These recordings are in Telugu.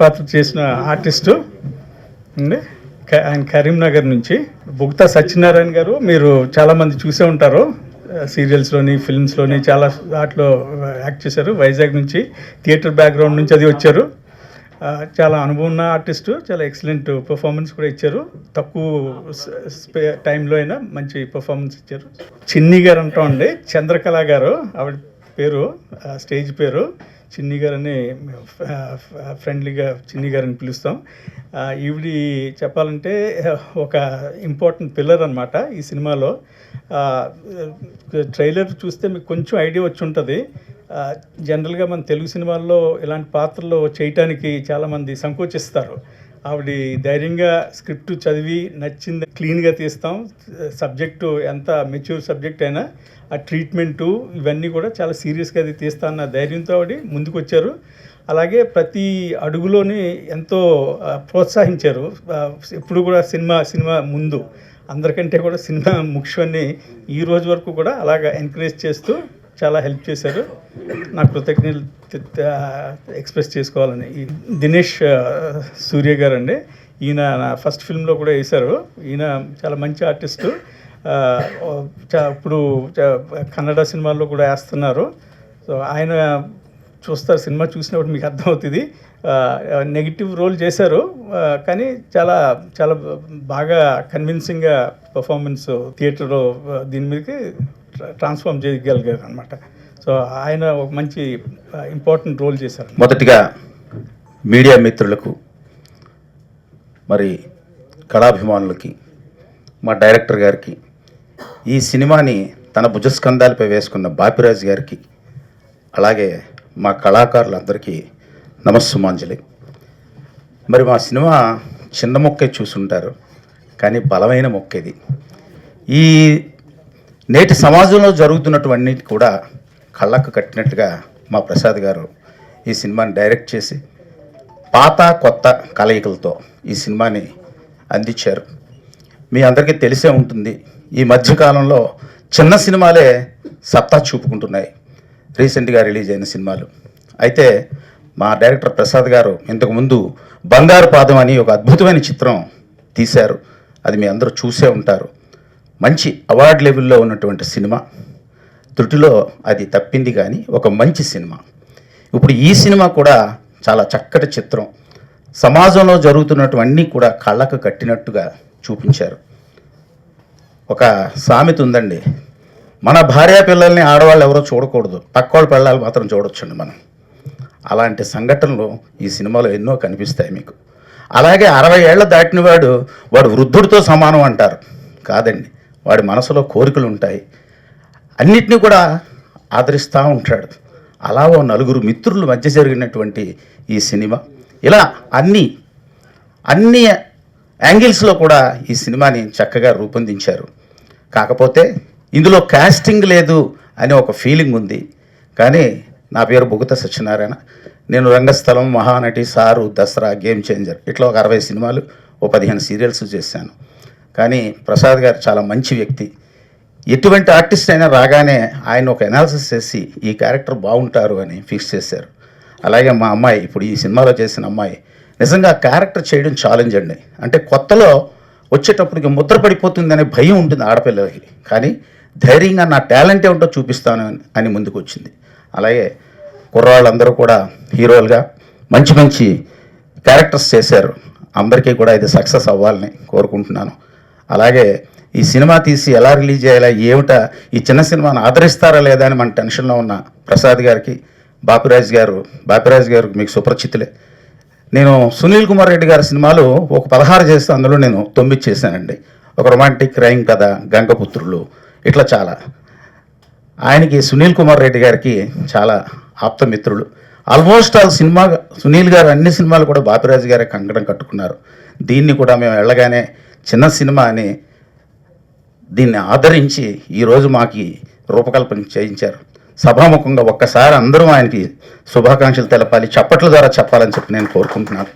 పాత్ర చేసిన ఆర్టిస్టు అండి. ఆయన కరీంనగర్ నుంచి. బుక్తా సత్యనారాయణ గారు మీరు చాలామంది చూసే ఉంటారు, సీరియల్స్లోని ఫిల్మ్స్లోని చాలా వాటిలో యాక్ట్ చేశారు. వైజాగ్ నుంచి థియేటర్ బ్యాక్గ్రౌండ్ నుంచి అది వచ్చారు. చాలా అనుభవం ఉన్న ఆర్టిస్టు, చాలా ఎక్సలెంట్ పర్ఫార్మెన్స్ కూడా ఇచ్చారు. తక్కువ టైంలో అయినా మంచి పర్ఫార్మెన్స్ ఇచ్చారు. చిన్ని గారు అంటామండి, చంద్రకళ గారు ఆవిడ పేరు, స్టేజ్ పేరు చిన్ని గారని, ఫ్రెండ్లీగా చిన్ని గారని పిలుస్తాం. ఈవిడి చెప్పాలంటే ఒక ఇంపార్టెంట్ పిల్లర్ అనమాట ఈ సినిమాలో. ట్రైలర్ చూస్తే మీకు కొంచెం ఐడియా వచ్చి ఉంటుంది. జనరల్గా మన తెలుగు సినిమాల్లో ఇలాంటి పాత్రలు చేయటానికి చాలామంది సంకోచిస్తారు. ఆవిడ ధైర్యంగా స్క్రిప్ట్ చదివి నచ్చింది క్లీన్గా తీస్తాం. సబ్జెక్టు ఎంత మెచ్యూర్ సబ్జెక్ట్ అయినా ఆ ట్రీట్మెంటు ఇవన్నీ కూడా చాలా సీరియస్గా అది తీస్తా అన్న ధైర్యంతో ఆవిడ ముందుకు వచ్చారు. అలాగే ప్రతి అడుగులోని ఎంతో ప్రోత్సహించారు. ఎప్పుడు కూడా సినిమా ముందు అందరికంటే కూడా సినిమా ముఖ్యాన్ని ఈ రోజు వరకు కూడా అలాగా ఎంకరేజ్ చేస్తూ చాలా హెల్ప్ చేశారు. నా కృతజ్ఞతలు ఎక్స్ప్రెస్ చేసుకోవాలని. దినేష్ సూర్య గారు అండి, ఈయన నా ఫస్ట్ ఫిల్మ్లో కూడా వేశారు. ఈయన చాలా మంచి ఆర్టిస్టు. ఇప్పుడు కన్నడ సినిమాల్లో కూడా వేస్తున్నారు. సో ఆయన చూస్తారు, సినిమా చూసినప్పుడు మీకు అర్థమవుతుంది. నెగిటివ్ రోల్ చేశారు కానీ చాలా చాలా బాగా కన్విన్సింగ్గా పర్ఫార్మెన్స్ థియేటర్లో దీని మీదకి ట్రాన్స్ఫార్మ్ చేయగలిగారు అనమాట. సో ఆయన ఒక మంచి ఇంపార్టెంట్ రోల్ చేశారు. మొదటిగా మీడియా మిత్రులకు, మరి కళాభిమానులకి, మా డైరెక్టర్ గారికి, ఈ సినిమాని తన భుజస్కంధాలపై వేసుకున్న బాపిరాజు గారికి, అలాగే మా కళాకారులందరికీ నమస్సుమాంజలి. మరి మా సినిమా చిన్న మొక్కే చూసుంటారు కానీ బలమైన మొక్క ఇది. ఈ నేటి సమాజంలో జరుగుతున్నటువన్నీ కూడా కళ్ళకు కట్టినట్టుగా మా ప్రసాద్ గారు ఈ సినిమాని డైరెక్ట్ చేసి పాత కొత్త కలయికలతో ఈ సినిమాని అందించారు. మీ అందరికీ తెలిసే ఉంటుంది, ఈ మధ్యకాలంలో చిన్న సినిమాలే సత్తా చూపుకుంటున్నాయి, రీసెంట్గా రిలీజ్ అయిన సినిమాలు. అయితే మా డైరెక్టర్ ప్రసాద్ గారు ఇంతకుముందు బంగారు పాదం అని ఒక అద్భుతమైన చిత్రం తీశారు. అది మీ అందరూ చూసే ఉంటారు. మంచి అవార్డు లెవెల్లో ఉన్నటువంటి సినిమా. త్రుటిలో అది తప్పింది కానీ ఒక మంచి సినిమా. ఇప్పుడు ఈ సినిమా కూడా చాలా చక్కటి చిత్రం. సమాజంలో జరుగుతున్నటువన్నీ కూడా కళ్ళకు కట్టినట్టుగా చూపించారు. ఒక సామెత ఉందండి, మన భార్య పిల్లల్ని ఆడవాళ్ళు ఎవరో చూడకూడదు, పక్కోళ్ళ పిల్లలు మాత్రం చూడొచ్చండి మనం. అలాంటి సంఘటనలు ఈ సినిమాలో ఎన్నో కనిపిస్తాయి మీకు. అలాగే 60 ఏళ్ల దాటిన వాడు వృద్ధుడితో సమానం అంటారు. కాదండి, వాడి మనసులో కోరికలు ఉంటాయి, అన్నిటినీ కూడా ఆదరిస్తూ ఉంటాడు. అలా ఓ నలుగురు మిత్రుల మధ్య జరిగినటువంటి ఈ సినిమా. ఇలా అన్ని యాంగిల్స్లో కూడా ఈ సినిమాని చక్కగా రూపొందించారు. కాకపోతే ఇందులో కాస్టింగ్ లేదు అనే ఒక ఫీలింగ్ ఉంది. కానీ నా పేరు బుగత సత్యనారాయణ. నేను Rangasthalam, Mahanati, Sir, Dasara, Game Changer ఇట్లా ఒక 60 సినిమాలు, ఓ 15 సీరియల్స్ చేశాను. కానీ ప్రసాద్ గారు చాలా మంచి వ్యక్తి. ఎటువంటి ఆర్టిస్ట్ అయినా రాగానే ఆయన ఒక అనాలిసిస్ చేసి ఈ క్యారెక్టర్ బాగుంటారు అని ఫిక్స్ చేశారు. అలాగే మా అమ్మాయి, ఇప్పుడు ఈ సినిమాలో చేసిన అమ్మాయి, నిజంగా క్యారెక్టర్ చేయడం ఛాలెంజ్ అండి. అంటే కొత్తలో వచ్చేటప్పటికి ముద్ర పడిపోతుందనే భయం ఉంటుంది ఆడపిల్లలకి. కానీ ధైర్యంగా నా టాలెంట్ ఏమిటో చూపిస్తాను అని ముందుకు వచ్చింది. అలాగే కుర్రాళ్ళందరూ కూడా హీరోలుగా మంచి మంచి క్యారెక్టర్స్ చేశారు. అందరికీ కూడా ఇది సక్సెస్ అవ్వాలని కోరుకుంటున్నాను. అలాగే ఈ సినిమా తీసి ఎలా రిలీజ్ చేయాలా, ఏమిటా, ఈ చిన్న సినిమాను ఆదరిస్తారా లేదా అని మన టెన్షన్లో ఉన్న ప్రసాద్ గారికి, బాపిరాజు గారు మీకు సుపరిచితులే. నేను సునీల్ కుమార్ రెడ్డి గారి సినిమాలు ఒక 16 చేస్తే అందులో నేను 9 చేశానండి. ఒక రొమాంటిక్ క్రైమ్ కథ, గంగపుత్రులు, ఇట్లా చాలా. ఆయనకి సునీల్ కుమార్ రెడ్డి గారికి చాలా ఆప్తమిత్రులు. ఆల్మోస్ట్ ఆల్ సినిమా సునీల్ గారు అన్ని సినిమాలు కూడా బాపిరాజు గారే కంకణం కట్టుకున్నారు. దీన్ని కూడా మేము వెళ్ళగానే చిన్న సినిమా అని దీన్ని ఆదరించి ఈరోజు మాకు రూపకల్పన చేయించారు. సభాముఖంగా ఒక్కసారి అందరూ ఆయనకి శుభాకాంక్షలు తెలపాలి, చప్పట్ల ద్వారా చెప్పాలని చెప్పి నేను కోరుకుంటున్నాను.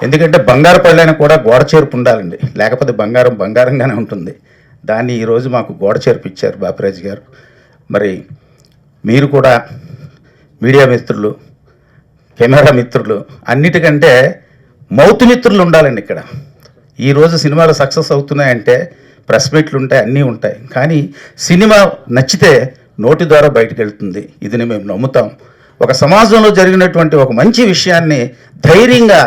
ఎందుకంటే బంగారు పళ్ళైనా కూడా గోడ చేర్పు ఉండాలండి, లేకపోతే బంగారం బంగారంగానే ఉంటుంది. దాన్ని ఈరోజు మాకు గోడ చేర్పు ఇచ్చారు బాపిరాజు గారు. మరి మీరు కూడా మీడియా మిత్రులు కెమెరా మిత్రులు, అన్నిటికంటే మౌత్ మిత్రులు ఉండాలండి ఇక్కడ. ఈరోజు సినిమాలు సక్సెస్ అవుతున్నాయంటే ప్రెస్ మీట్లు ఉంటాయి, అన్నీ ఉంటాయి. కానీ సినిమా నచ్చితే నోటి ద్వారా బయటకు వెళ్తుంది. ఇది మేము నమ్ముతాం. ఒక సమాజంలో జరిగినటువంటి ఒక మంచి విషయాన్ని ధైర్యంగా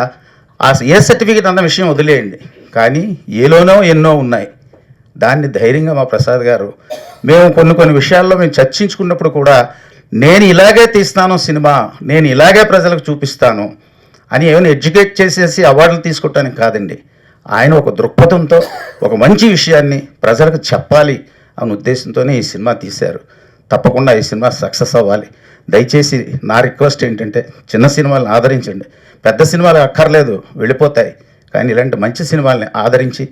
ఏ సర్టిఫికేట్ అన్న విషయం వదిలేయండి, కానీ ఏలోనో ఎన్నో ఉన్నాయి. దాన్ని ధైర్యంగా మా ప్రసాద్ గారు, మేము కొన్ని విషయాల్లో మేము చర్చించుకున్నప్పుడు కూడా నేను ఇలాగే తీస్తాను సినిమా, నేను ఇలాగే ప్రజలకు చూపిస్తాను అని ఏమైనా ఎడ్యుకేట్ చేసేసి అవార్డులు తీసుకోవటానికి కాదండి. ఆయన ఒక దృక్పథంతో ఒక మంచి విషయాన్ని ప్రజలకు చెప్పాలి అనే ఉద్దేశంతోనే ఈ సినిమా తీశారు. తప్పకుండా ఈ సినిమా సక్సెస్ అవ్వాలి. దయచేసి నా రిక్వెస్ట్ ఏంటంటే చిన్న సినిమాలను ఆదరించండి. పెద్ద సినిమాలు అక్కర్లేదు, వెళ్ళిపోతాయి. కానీ ఇలాంటి మంచి సినిమాల్ని ఆదరించి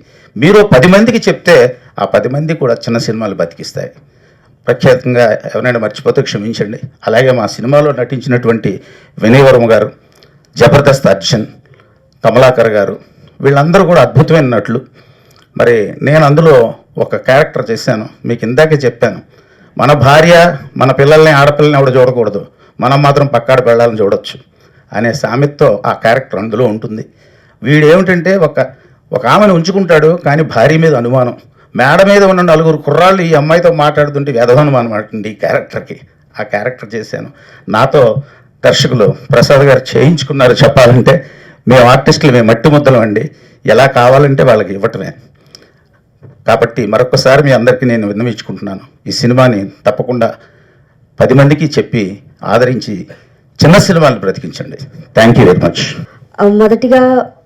మీరు 10 మందికి చెప్తే ఆ 10 మంది కూడా చిన్న సినిమాలు బతికిస్తాయి. ప్రఖ్యాతంగా ఎవరైనా మర్చిపోతే క్షమించండి. అలాగే మా సినిమాలో నటించినటువంటి వినయ్ వర్మ గారు, జబర్దస్త్ అర్జున్, కమలాకర్ గారు, వీళ్ళందరూ కూడా అద్భుతమైన నటులు. మరి నేను అందులో ఒక క్యారెక్టర్ చేశాను. మీకు ఇందాకే చెప్పాను, మన భార్య మన పిల్లల్ని ఆడపిల్లని ఎవడ చూడకూడదు, మనం మాత్రం పక్కాడ పిల్లల్ని చూడొచ్చు అనే సామెతతో ఆ క్యారెక్టర్ అందులో ఉంటుంది. వీడు ఏమిటంటే ఒక ఆమెను ఉంచుకుంటాడు, కానీ భార్య మీద అనుమానం. మేడ మీద ఉన్న 4 కుర్రాళ్ళు ఈ అమ్మాయితో మాట్లాడుతుంటే వ్యధవనుమానం అండి ఈ క్యారెక్టర్కి. ఆ క్యారెక్టర్ చేశాను. నాతో దర్శకులు ప్రసాద్ గారు చేయించుకున్నారు. చెప్పాలంటే మేము ఆర్టిస్టులు, మేము మట్టి ముద్దలం అండి, ఎలా కావాలంటే వాళ్ళకి ఇవ్వటమే. కాబట్టి మరొకసారి మీ అందరికీ నేను విన్నవించుకుంటున్నాను, ఈ సినిమాని తప్పకుండా 10 మందికి చెప్పి ఆదరించి చిన్న సినిమాలు బ్రతికించండి. Thank you very much. మొదటిగా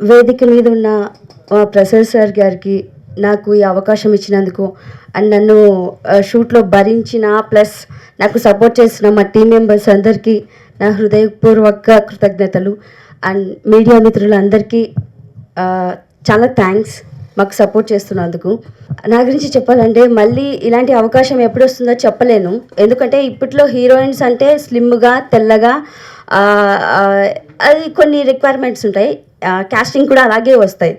వేదిక మీద ఉన్న ప్రసాద్ సార్ గారికి నాకు ఈ అవకాశం ఇచ్చినందుకు, అండ్ నన్ను షూట్లో భరించిన ప్లస్ నాకు సపోర్ట్ చేసిన మా టీం మెంబర్స్ అందరికీ నా హృదయపూర్వక కృతజ్ఞతలు. అండ్ మీడియా మిత్రులందరికీ చాలా థ్యాంక్స్ మాకు సపోర్ట్ చేస్తున్నందుకు. నా గురించి చెప్పాలంటే మళ్ళీ ఇలాంటి అవకాశం ఎప్పుడు వస్తుందో చెప్పలేను. ఎందుకంటే ఇప్పట్లో హీరోయిన్స్ అంటే స్లిమ్గా, తెల్లగా, అది కొన్ని రిక్వైర్మెంట్స్ ఉంటాయి. కాస్టింగ్ కూడా అలాగే వస్తాయి.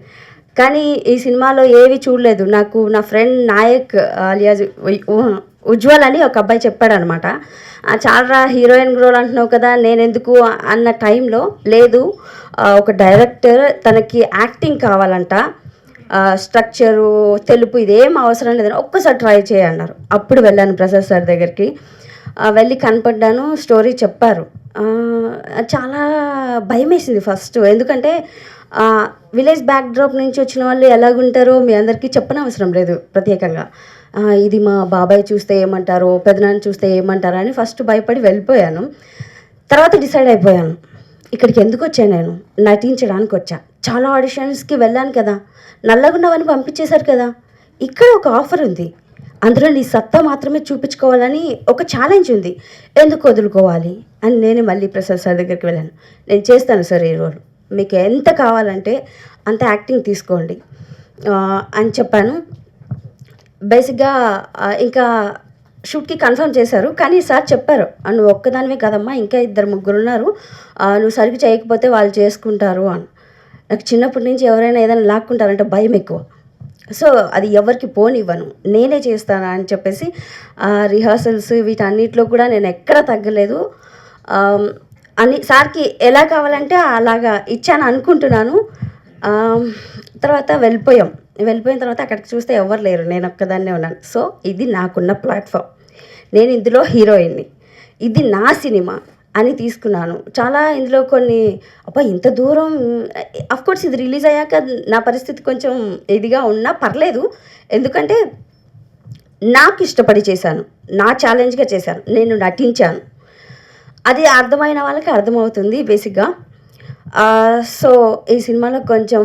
కానీ ఈ సినిమాలో ఏవి చూడలేదు. నాకు నా ఫ్రెండ్ నాయక్ అలియాజ్ ఉజ్వల్ అని ఒక అబ్బాయి చెప్పాడు అనమాట. చాలా హీరోయిన్ రోల్ అంటున్నావు కదా, నేనెందుకు అన్న టైంలో, లేదు ఒక డైరెక్టర్ తనకి యాక్టింగ్ కావాలంట, స్ట్రక్చరు, తెలుపు ఇదేం అవసరం లేదని ఒక్కసారి ట్రై చేయన్నారు. అప్పుడు వెళ్ళాను ప్రసాద్ సార్ దగ్గరికి. వెళ్ళి కనపడ్డాను, స్టోరీ చెప్పారు. చాలా భయం వేసింది ఫస్ట్. ఎందుకంటే విలేజ్ బ్యాక్డ్రాప్ నుంచి వచ్చిన వాళ్ళు ఎలాగుంటారో మీ అందరికీ చెప్పనవసరం లేదు ప్రత్యేకంగా. ఇది మా బాబాయ్ చూస్తే ఏమంటారో, పెదనాన్న చూస్తే ఏమంటారో అని ఫస్ట్ భయపడి వెళ్ళిపోయాను. తర్వాత డిసైడ్ అయిపోయాను, ఇక్కడికి ఎందుకు వచ్చాను, నేను నటించడానికి వచ్చా. చాలా ఆడిషన్స్కి వెళ్ళాను కదా, నల్లగున్నవని పంపించేశారు కదా, ఇక్కడ ఒక ఆఫర్ ఉంది, అందులో నీ సత్తా మాత్రమే చూపించుకోవాలని ఒక ఛాలెంజ్ ఉంది, ఎందుకు వదులుకోవాలి అని నేను మళ్ళీ ప్రసాద్ సార్ దగ్గరికి వెళ్ళాను. నేను చేస్తాను సార్ ఈ రోల్, మీకు ఎంత కావాలంటే అంత యాక్టింగ్ తీసుకోండి అని చెప్పాను. బేసిక్గా ఇంకా షూట్కి కన్ఫర్మ్ చేశారు. కానీ సార్ చెప్పారు, నువ్వు ఒక్కదానివే కదమ్మా, ఇంకా 2-3 ఉన్నారు, నువ్వు సరిగ్గా చేయకపోతే వాళ్ళు చేసుకుంటారు అని. నాకు చిన్నప్పటి నుంచి ఎవరైనా ఏదైనా లాక్కుంటారంటే భయం ఎక్కువ. సో అది ఎవరికి పోనివ్వను, నేనే చేస్తాను అని చెప్పేసి రిహార్సల్స్ వీటన్నిటిలో కూడా నేను ఎక్కడ తగ్గలేదు. అని సార్కి ఎలా కావాలంటే అలాగా ఇచ్చాను అనుకుంటున్నాను. తర్వాత వెళ్ళిపోయిన తర్వాత అక్కడికి చూస్తే ఎవరు లేరు, నేను ఒక్కదాన్నే ఉన్నాను. సో ఇది నాకున్న ప్లాట్ఫామ్, నేను ఇందులో హీరోయిన్ని, ఇది నా సినిమా అని తీసుకున్నాను. చాలా ఇందులో కొన్ని ఇంత దూరం, అఫ్కోర్స్ ఇది రిలీజ్ అయ్యాక నా పరిస్థితి కొంచెం ఇదిగా ఉన్నా పర్లేదు. ఎందుకంటే నాకు ఇష్టపడి చేశాను, నా ఛాలెంజ్గా చేశాను, నేను నటించాను. అది అర్థమైన వాళ్ళకి అర్థమవుతుంది బేసిక్గా. సో ఈ సినిమాలో కొంచెం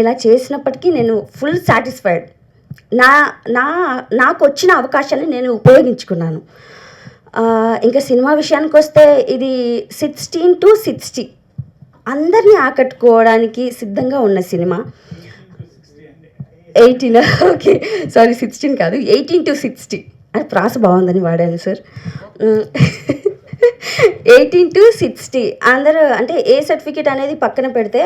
ఇలా చేసినప్పటికీ నేను ఫుల్ సాటిస్ఫైడ్. నాకు వచ్చిన అవకాశాన్ని నేను ఉపయోగించుకున్నాను. ఇంకా సినిమా విషయానికి వస్తే ఇది 16 to 60 అందరినీ ఆకట్టుకోవడానికి సిద్ధంగా ఉన్న సినిమా. 18 ఓకే సారీ 16 కాదు, 18 to 60 అది ప్రాస బాగుందని వాడాను సార్. 18 to 60 అందరూ అంటే ఏ సర్టిఫికేట్ అనేది పక్కన పెడితే,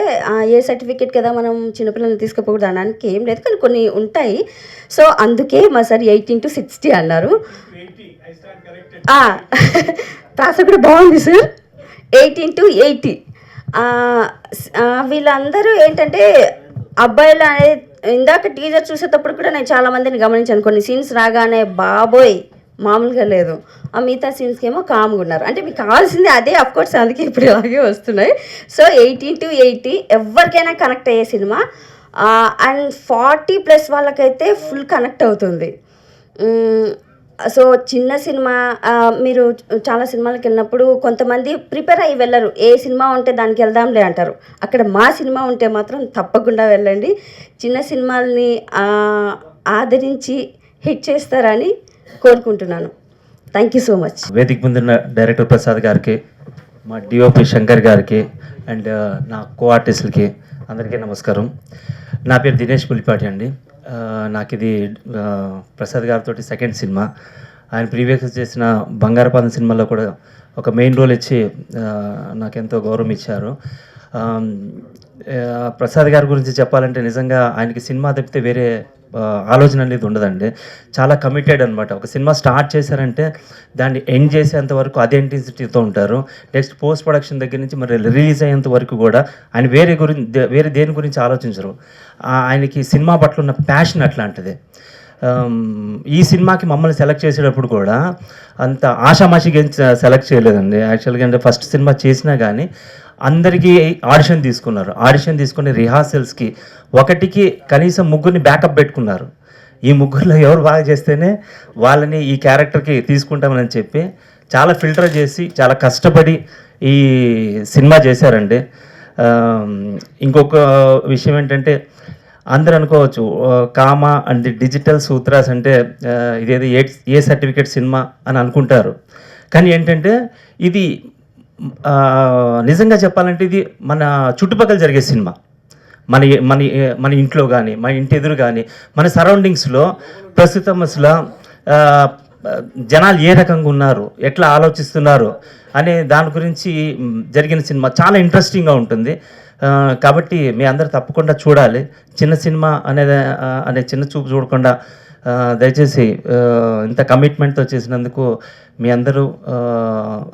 ఏ సర్టిఫికేట్ కదా మనం చిన్నపిల్లల్ని తీసుకుపోకూడదు అనడానికి ఏం లేదు, కానీ కొన్ని ఉంటాయి. సో అందుకే మా సార్ 18 to 60 అన్నారు. ప్రాస కూడా బాగుంది సార్, 18 to 80. వీళ్ళందరూ ఏంటంటే అబ్బాయిలు అనేది ఇందాక టీజర్ చూసేటప్పుడు కూడా నేను చాలామందిని గమనించాను. కొన్ని సీన్స్ రాగానే బాబోయ్ మామూలుగా లేదు, ఆ మిగతా సీన్స్కి ఏమో కామ్గా ఉన్నారు. అంటే మీకు కావాల్సింది అదే, అఫ్కోర్స్ అందుకే ఇప్పుడు ఇలాగే వస్తున్నాయి. సో 18 to 80 ఎవరికైనా కనెక్ట్ అయ్యే సినిమా. అండ్ 40+ వాళ్ళకైతే ఫుల్ కనెక్ట్ అవుతుంది. సో చిన్న సినిమా, మీరు చాలా సినిమాలకు వెళ్ళినప్పుడు కొంతమంది ప్రిపేర్ అయ్యి వెళ్ళరు, ఏ సినిమా ఉంటే దానికి వెళ్దాంలే అంటారు. అక్కడ మా సినిమా ఉంటే మాత్రం తప్పకుండా వెళ్ళండి. చిన్న సినిమాల్ని ఆదరించి హిట్ చేస్తారని కోరుకుంటున్నాను. Thank you so much. వేదిక ముందున్న డైరెక్టర్ ప్రసాద్ గారికి, మా డిఓపి శంకర్ గారికి అండ్ నా కో ఆర్టిస్టులకి అందరికీ నమస్కారం. నా పేరు దినేష్ పులిపాటి అండి. నాకు ఇది ప్రసాద్ గారితో సెకండ్ సినిమా. ఆయన ప్రీవియస్ చేసిన బంగారపాదం సినిమాలో కూడా ఒక మెయిన్ రోల్ ఇచ్చి నాకెంతో గౌరవం ఇచ్చారు. ప్రసాద్ గారి గురించి చెప్పాలంటే నిజంగా ఆయనకి సినిమా తప్పితే వేరే ఆలోచన అనేది ఉండదండి. చాలా కమిటెడ్ అనమాట. ఒక సినిమా స్టార్ట్ చేశారంటే దాన్ని ఎండ్ చేసేంత వరకు అదే ఇంటెన్సిటీతో ఉంటారు. నెక్స్ట్ పోస్ట్ ప్రొడక్షన్ దగ్గర నుంచి మరి రిలీజ్ అయ్యేంత వరకు కూడా ఆయన వేరే దేని గురించి ఆలోచించరు. ఆయనకి సినిమా పట్ల ఉన్న ప్యాషన్ అట్లాంటిది. ఈ సినిమాకి మమ్మల్ని సెలెక్ట్ చేసేటప్పుడు కూడా అంత ఆషామాషిగా సెలెక్ట్ చేయలేదండి. యాక్చువల్గా అంటే ఫస్ట్ సినిమా చేసినా కానీ అందరికీ ఆడిషన్ తీసుకున్నారు. ఆడిషన్ తీసుకుని రిహార్సల్స్కి ఒకటికి కనీసం ముగ్గురిని బ్యాకప్ పెట్టుకున్నారు. ఈ ముగ్గురులో ఎవరు బాగా చేస్తేనే వాళ్ళని ఈ క్యారెక్టర్కి తీసుకుంటామని చెప్పి చాలా ఫిల్టర్ చేసి చాలా కష్టపడి ఈ సినిమా చేశారండి. ఇంకొక విషయం ఏంటంటే అందరూ అనుకోవచ్చు కామ అండ్ డిజిటల్ సూత్రాస్ అంటే ఇదేదో ఏ సర్టిఫికేట్ సినిమా అని అనుకుంటారు. కానీ ఏంటంటే ఇది నిజంగా చెప్పాలంటే ఇది మన చుట్టుపక్కల జరిగే సినిమా. మన మన మన ఇంట్లో కానీ, మన ఇంటి ఎదురు కానీ, మన సరౌండింగ్స్లో ప్రస్తుతం అసలు జనాలు ఏ రకంగా ఉన్నారు, ఎట్లా ఆలోచిస్తున్నారు అనే దాని గురించి జరిగిన సినిమా. చాలా ఇంట్రెస్టింగ్గా ఉంటుంది. కాబట్టి మీ అందరు తప్పకుండా చూడాలి. చిన్న సినిమా అనే చిన్న చూపు చూడకుండా దయచేసి ఇంత కమిట్మెంట్తో చేసినందుకు మీ అందరూ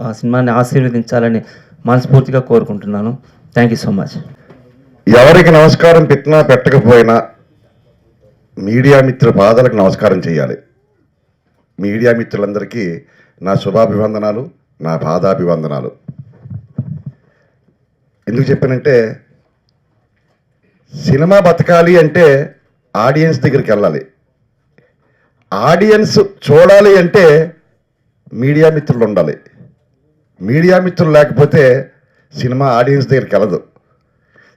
ఆ సినిమాని ఆశీర్వదించాలని మనస్ఫూర్తిగా కోరుకుంటున్నాను. Thank you so much. ఎవరికి నమస్కారం పెట్టినా పెట్టకపోయినా మీడియా మిత్రుల పాదాలకు నమస్కారం చేయాలి. మీడియా మిత్రులందరికీ నా శుభాభివందనాలు, నా పాదాభివందనాలు. ఎందుకు చెప్పానంటే సినిమా బతకాలి అంటే ఆడియన్స్ దగ్గరికి వెళ్ళాలి. ఆడియన్స్ చూడాలి అంటే మీడియా మిత్రులు ఉండాలి. మీడియా మిత్రులు లేకపోతే సినిమా ఆడియన్స్ దగ్గరికి వెళ్ళదు.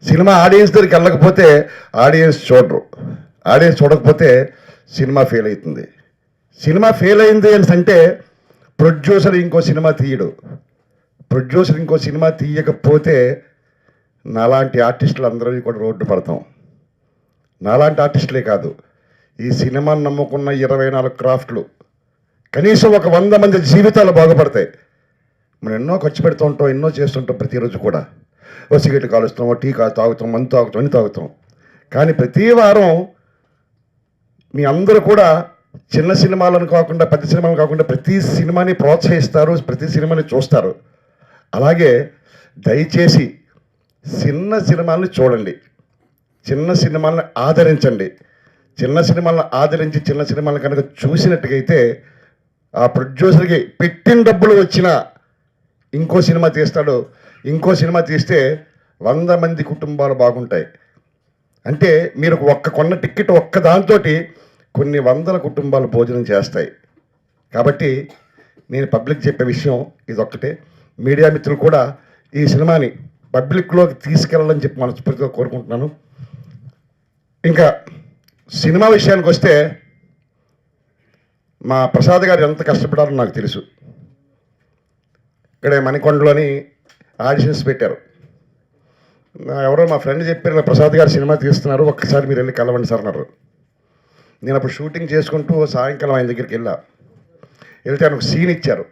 సినిమా ఆడియన్స్ దగ్గరికి వెళ్ళకపోతే ఆడియన్స్ చూడరు. ఆడియన్స్ చూడకపోతే సినిమా ఫెయిల్ అవుతుంది. సినిమా ఫెయిల్ అయింది అని అంటే ప్రొడ్యూసర్ ఇంకో సినిమా తీయడు. ప్రొడ్యూసర్ ఇంకో సినిమా తీయకపోతే నాలాంటి ఆర్టిస్టులు అందరూ కూడా రోడ్డు పడతాం. నాలాంటి ఆర్టిస్టులే కాదు, ఈ సినిమాని నమ్ముకున్న 24 క్రాఫ్ట్లు, కనీసం ఒక 100 మంది జీవితాలు బాగుపడతాయి. మనం ఎన్నో ఖర్చు పెడుతూ ఉంటాం, ఎన్నో చేస్తుంటాం. ప్రతిరోజు కూడా ఓ సిగరెట్ కాలుస్తాం, ఓ టీ తాగుతాం, మందు తాగుతాం, అన్ని తాగుతాం. కానీ ప్రతి వారం మీ అందరూ కూడా చిన్న సినిమాలను కాకుండా, పెద్ద సినిమాలను కాకుండా ప్రతి సినిమాని ప్రోత్సహిస్తారు, ప్రతి సినిమాని చూస్తారు. అలాగే దయచేసి చిన్న సినిమాలను చూడండి, చిన్న సినిమాలను ఆదరించండి. చిన్న సినిమాలను ఆదరించి చిన్న సినిమాలను కనుక చూసినట్టుగైతే ఆ ప్రొడ్యూసర్కి పెట్టిన డబ్బులు వచ్చినా ఇంకో సినిమా తీస్తాడు. ఇంకో సినిమా తీస్తే 100 మంది కుటుంబాలు బాగుంటాయి. అంటే మీరు కొన్న టికెట్ ఒక్క దాంతో కొన్ని 100 కుటుంబాలు భోజనం చేస్తాయి. కాబట్టి నేను పబ్లిక్ చెప్పే విషయం ఇదొక్కటే. మీడియా మిత్రులు కూడా ఈ సినిమాని పబ్లిక్లోకి తీసుకెళ్ళాలని చెప్పి మనస్ఫూర్తిగా కోరుకుంటున్నాను. ఇంకా సినిమా విషయానికి వస్తే మా ప్రసాద్ గారు ఎంత కష్టపడారో నాకు తెలుసు. ఇక్కడే మణికొండలోని ఆడిషన్స్ పెట్టారు. ఎవరో మా ఫ్రెండ్ చెప్పారు, ప్రసాద్ గారు సినిమా తీస్తున్నారు, ఒక్కసారి మీరు వెళ్ళి కలవండి సార్ అన్నారు. నేను అప్పుడు షూటింగ్ చేసుకుంటూ సాయంకాలం ఆయన దగ్గరికి వెళ్తే ఆయన ఒక సీన్ ఇచ్చారు.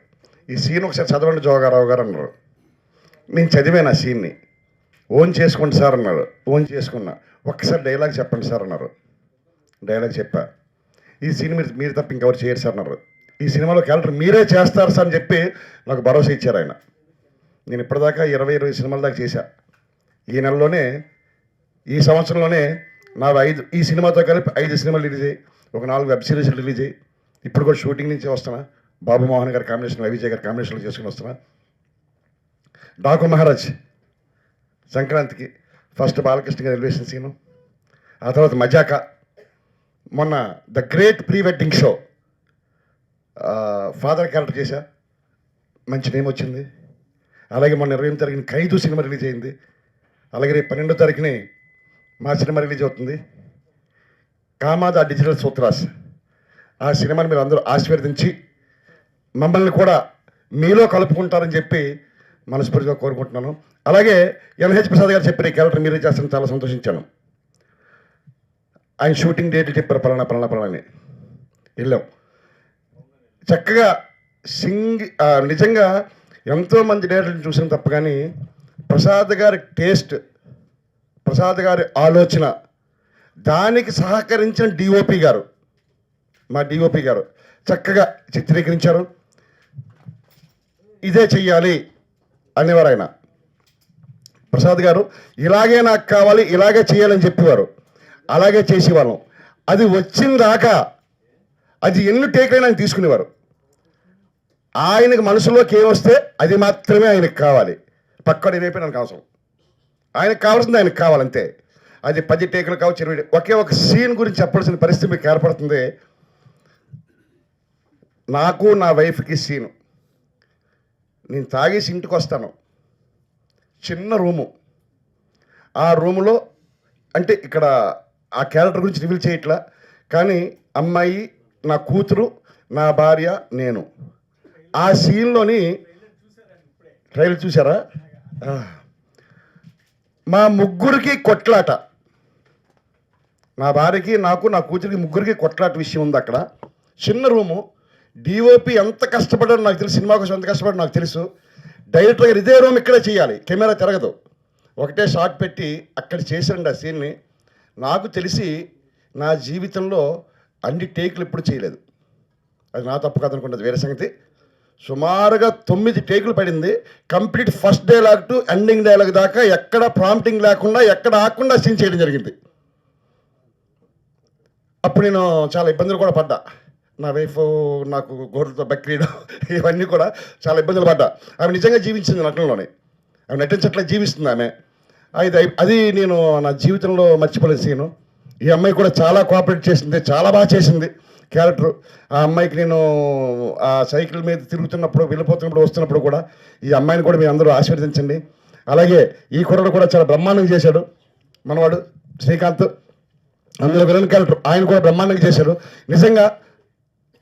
ఈ సీన్ ఒకసారి చదవండి జోగారావు గారు అన్నారు. నేను చదివాను ఆ సీన్ని. ఓన్ చేసుకోండి సార్ అన్నారు. ఓన్ చేసుకున్నా. ఒక్కసారి డైలాగ్ చెప్పండి సార్ అన్నారు. డైలాగ్ చెప్పా. ఈ సీన్ మీరు తప్ప ఇంకెవరు చేయరు సార్ అన్నారు. ఈ సినిమాలో క్యారెక్టర్ మీరే చేస్తారు సార్ అని చెప్పి నాకు భరోసా ఇచ్చారు ఆయన. నేను ఇప్పటిదాకా 20 సినిమాల దాకా చేశా. ఈ నెలలోనే, ఈ సంవత్సరంలోనే నా ఈ సినిమాతో కలిపి 5 సినిమాలు రిలీజ్ అయ్యి, ఒక 4 వెబ్ సిరీస్లు రిలీజ్ అయ్యి, ఇప్పుడు కూడా షూటింగ్ నుంచి వస్తున్నా. బాబు మోహన్ గారి కాంబినేషన్, రవిజయ్ గారి కాంబినేషన్లో చేసుకుని వస్తున్నా. డాకు మహారాజ్ సంక్రాంతికి ఫస్ట్ బాలకృష్ణ గారి ఎలివేషన్ సీను, ఆ తర్వాత మజాకా, మొన్న the great pre wedding show father character చేశా, మంచి నేమ్ వచ్చింది. అలాగే మొన్న 20 తారీఖున ఖైదు సినిమా రిలీజ్ అయింది. అలాగే రేపు 12వ తారీఖుని మా సినిమా రిలీజ్ అవుతుంది, కామాద డిజిటల్ సూత్రాస్. ఆ సినిమాని మీరు అందరూ ఆశీర్వదించి మమ్మల్ని కూడా మీలో కలుపుకుంటారని చెప్పి మనస్ఫూర్తిగా కోరుకుంటున్నాను. అలాగే NH ప్రసాద్ గారు చెప్పిన ఈ క్యారెక్టర్ మీరే చేస్తారని చాలా సంతోషించాను. ఆయన షూటింగ్ డేట్లు చెప్పారు, పలానా అని వెళ్ళాం. చక్కగా నిజంగా ఎంతోమంది డైరెక్టర్ని చూసిన తప్ప కానీ ప్రసాద్ గారి టేస్ట్, ప్రసాద్ గారి ఆలోచన, దానికి సహకరించిన డిఓపి గారు, మా డిఓపి గారు చక్కగా చిత్రీకరించారు. ఇదే చెయ్యాలి అనేవారు ఆయన. ప్రసాద్ గారు ఇలాగే నాకు కావాలి, ఇలాగే చేయాలని చెప్పేవారు, అలాగే చేసేవాళ్ళం. అది వచ్చిందాకా అది ఎన్ని టేకులైనా ఆయన తీసుకునేవారు. ఆయనకు మనసులోకి ఏమొస్తే అది మాత్రమే ఆయనకు కావాలి, పక్కన ఏదైపోయి నాకు అవసరం. ఆయనకు కావాల్సింది ఆయనకు కావాలంతే. అది 10 టేకులు కావచ్చు, 20. ఒకే ఒక సీన్ గురించి చెప్పాల్సిన పరిస్థితి మీకు ఏర్పడుతుంది. నాకు నా వైఫ్కి సీను, నేను తాగేసి ఇంటికి వస్తాను, చిన్న రూము, ఆ రూములో అంటే ఇక్కడ ఆ క్యారెక్టర్ గురించి రివీల్ చేయట్లా, కానీ అమ్మాయి, నా కూతురు, నా భార్య, నేను. ఆ సీన్లోని ట్రైలర్ చూసారా? మా ముగ్గురికి కొట్లాట, నా భార్యకి, నాకు, నా కూతురికి ముగ్గురికి కొట్లాట విషయం ఉంది అక్కడ. చిన్న రూము, డిఓపి ఎంత కష్టపడ్డాడో నాకు తెలుసు, సినిమా కోసం ఎంత కష్టపడ్డాడో నాకు తెలుసు. డైరెక్టర్ గారు ఇదే రూమ్ ఇక్కడే చేయాలి, కెమెరా తిరగదు, ఒకటే షాట్ పెట్టి అక్కడ చేశారండి ఆ సీన్ని. నాకు తెలిసి నా జీవితంలో అన్ని టేకులు ఎప్పుడు చేయలేదు, అది నా తప్పు కాదనుకుంటుంది, వేరే సంగతి. సుమారుగా 9 టేకులు పడింది, complete first dialogue to ending dialogue దాకా ఎక్కడ ప్రాంప్టింగ్ లేకుండా, ఎక్కడ ఆకుండా సీన్ చేయడం జరిగింది. అప్పుడు నేను చాలా ఇబ్బందులు కూడా పడ్డా. నా వైఫ్ నాకు గోర్లతో బక్రీయడం, ఇవన్నీ కూడా చాలా ఇబ్బందులు పడ్డా. ఆమె నిజంగా జీవించింది నటనలోనే, ఆమె నటించట్లా జీవిస్తుంది ఆమె. అది నేను నా జీవితంలో మర్చిపోలేని సీను. ఈ అమ్మాయి కూడా చాలా కోఆపరేట్ చేసింది, చాలా బాగా చేసింది క్యారెక్టర్. ఆ అమ్మాయికి నేను ఆ సైకిల్ మీద తిరుగుతున్నప్పుడు, వెళ్ళిపోతున్నప్పుడు, వస్తున్నప్పుడు కూడా ఈ అమ్మాయిని కూడా మీరు అందరూ ఆశీర్వదించండి. అలాగే ఈ కుర్రడు కూడా చాలా బ్రహ్మాండంగా చేశాడు, మనవాడు శ్రీకాంత్, అందులో విలన్ క్యారెక్టర్ ఆయన కూడా బ్రహ్మాండంగా చేశాడు. నిజంగా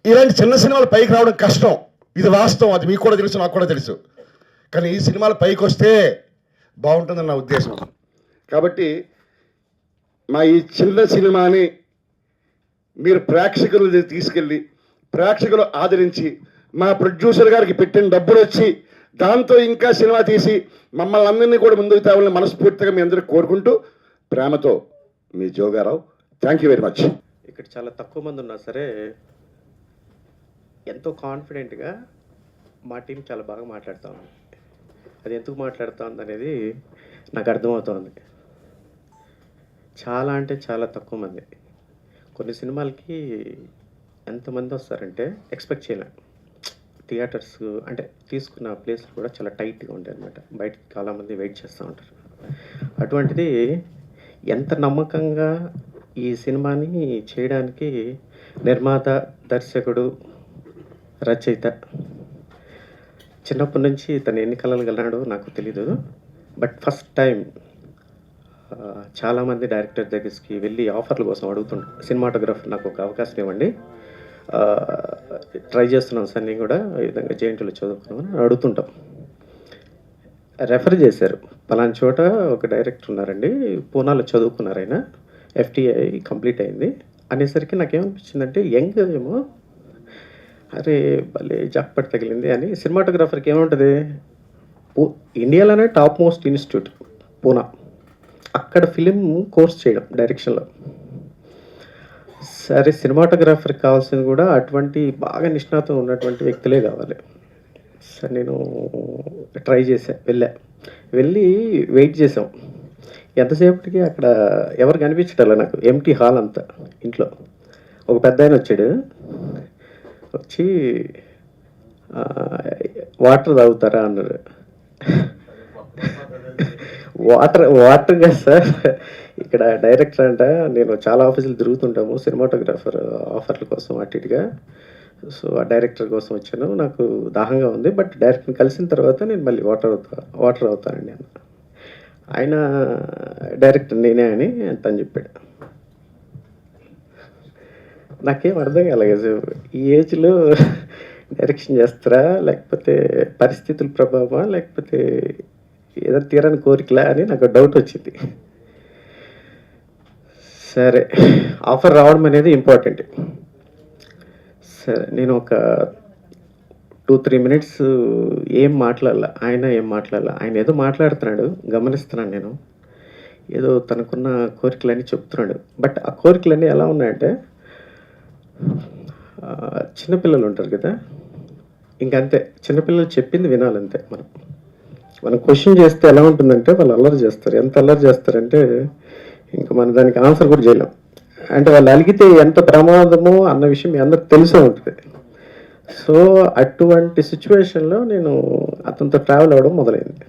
ఇలాంటి చిన్న సినిమాలు పైకి రావడం కష్టం, ఇది వాస్తవం, అది మీకు కూడా తెలుసు, నాకు కూడా తెలుసు. కానీ ఈ సినిమాలు పైకి వస్తే బాగుంటుందని నా ఉద్దేశం. కాబట్టి మా ఈ చిన్న సినిమాని మీరు ప్రేక్షకులు తీసుకెళ్ళి, ప్రేక్షకులు ఆదరించి, మా ప్రొడ్యూసర్ గారికి పెట్టిన డబ్బులు వచ్చి దాంతో ఇంకా సినిమా తీసి మమ్మల్ని అందరినీ కూడా ముందుకు తేవాలని మనస్ఫూర్తిగా మీ అందరికీ కోరుకుంటూ, ప్రేమతో మీ Jogarao. Thank you very much. ఇక్కడ చాలా తక్కువ మంది ఉన్నా సరే ఎంతో కాన్ఫిడెంట్గా మా టీం చాలా బాగా మాట్లాడుతూ ఉంది. అది ఎందుకు మాట్లాడుతూ ఉంది అనేది నాకు అర్థమవుతోంది. చాలా అంటే చాలా తక్కువ మంది. కొన్ని సినిమాలకి ఎంతమంది వస్తారంటే ఎక్స్పెక్ట్ చేయలేం. థియేటర్స్ అంటే తీసుకున్న ప్లేస్లు కూడా చాలా టైట్గా ఉంటాయి అన్నమాట, బయటకి చాలామంది వెయిట్ చేస్తూ ఉంటారు. అటువంటిది ఎంత నమ్మకంగా ఈ సినిమాని చేయడానికి నిర్మాత, దర్శకుడు, రచయిత, చిన్నప్పటి నుంచి తను ఎన్ని కళలు కలనాడో నాకు తెలీదు. బట్ ఫస్ట్ టైం చాలామంది డైరెక్టర్ దగ్గరికి వెళ్ళి ఆఫర్ల కోసం అడుగుతుంటాం, సినిమాటోగ్రాఫర్ నాకు ఒక అవకాశం ఇవ్వండి, ట్రై చేస్తున్నాం సార్, నేను కూడా ఈ విధంగా జేఎన్టీలో చదువుకున్నామని అడుగుతుంటాం. రెఫర్ చేశారు, పలానా చోట ఒక డైరెక్టర్ ఉన్నారండి, పూనాలో చదువుకున్నారు, ఆయన FTI కంప్లీట్ అయింది అనేసరికి నాకేమనిపించిందంటే, యంగ్ ఏమో, అరే భలే జాక్పట్ తగిలింది అని. సినిమాటోగ్రాఫర్కి ఏముంటుంది, ఇండియాలోనే టాప్ మోస్ట్ ఇన్స్టిట్యూట్ పూనా, అక్కడ ఫిలిం కోర్స్ చేయడం డైరెక్షన్లో. సరే సినిమాటోగ్రాఫర్కి కావాల్సింది కూడా అటువంటి బాగా నిష్ణాతం ఉన్నటువంటి వ్యక్తులే కావాలి. సరే నేను ట్రై వెళ్ళి వెయిట్ చేసాం. ఎంతసేపటికి అక్కడ ఎవరు కనిపించటంలే నాకు, ఎంటీ హాల్ అంతా. ఇంట్లో ఒక పెద్ద ఆయన వచ్చి వాటర్ తాగుతారా అన్నారు. వాటర్ కదా సార్, ఇక్కడ డైరెక్టర్ అంట, నేను చాలా ఆఫీసులు తిరుగుతుంటాము సినిమాటోగ్రాఫర్ ఆఫర్ల కోసం అటు ఇటుగా. సో ఆ డైరెక్టర్ కోసం వచ్చాను, నాకు దాహంగా ఉంది, బట్ డైరెక్టర్ని కలిసిన తర్వాత నేను మళ్ళీ వాటర్ అవుతానండి అన్న. ఆయన డైరెక్టర్ నేనే అని తను చెప్పాడు. నాకేం అర్థం కాలేదు, ఈ ఏజ్లో డైరెక్షన్ చేస్తారా, లేకపోతే పరిస్థితుల ప్రభావమా, లేకపోతే ఏదో తీరని కోరికలా అని నాకు డౌట్ వచ్చింది. సరే, ఆఫర్ రావడం అనేది ఇంపార్టెంట్. సరే, నేను ఒక 2-3 మినిట్స్ ఏం మాట్లాడాల, ఆయన ఏదో మాట్లాడుతున్నాడు, గమనిస్తున్నాను నేను. ఏదో తనకున్న కోరికలన్నీ చెప్తున్నాడు. బట్ ఆ కోరికలన్నీ ఎలా ఉన్నాయంటే, చిన్నపిల్లలు ఉంటారు కదా, ఇంకంతే, చిన్నపిల్లలు చెప్పింది వినాలంతే. మనం క్వశ్చన్ చేస్తే ఎలా ఉంటుందంటే, వాళ్ళు అల్లరి చేస్తారు. ఎంత అల్లరి చేస్తారంటే ఇంకా మనం దానికి ఆన్సర్ కూడా చేయలేం. అంటే వాళ్ళు అలిగితే ఎంత ప్రమాదమో అన్న విషయం మీ అందరికి తెలిసే ఉంటుంది. సో అటువంటి సిచ్యువేషన్లో నేను అతనితో ట్రావెల్ అవ్వడం మొదలైంది.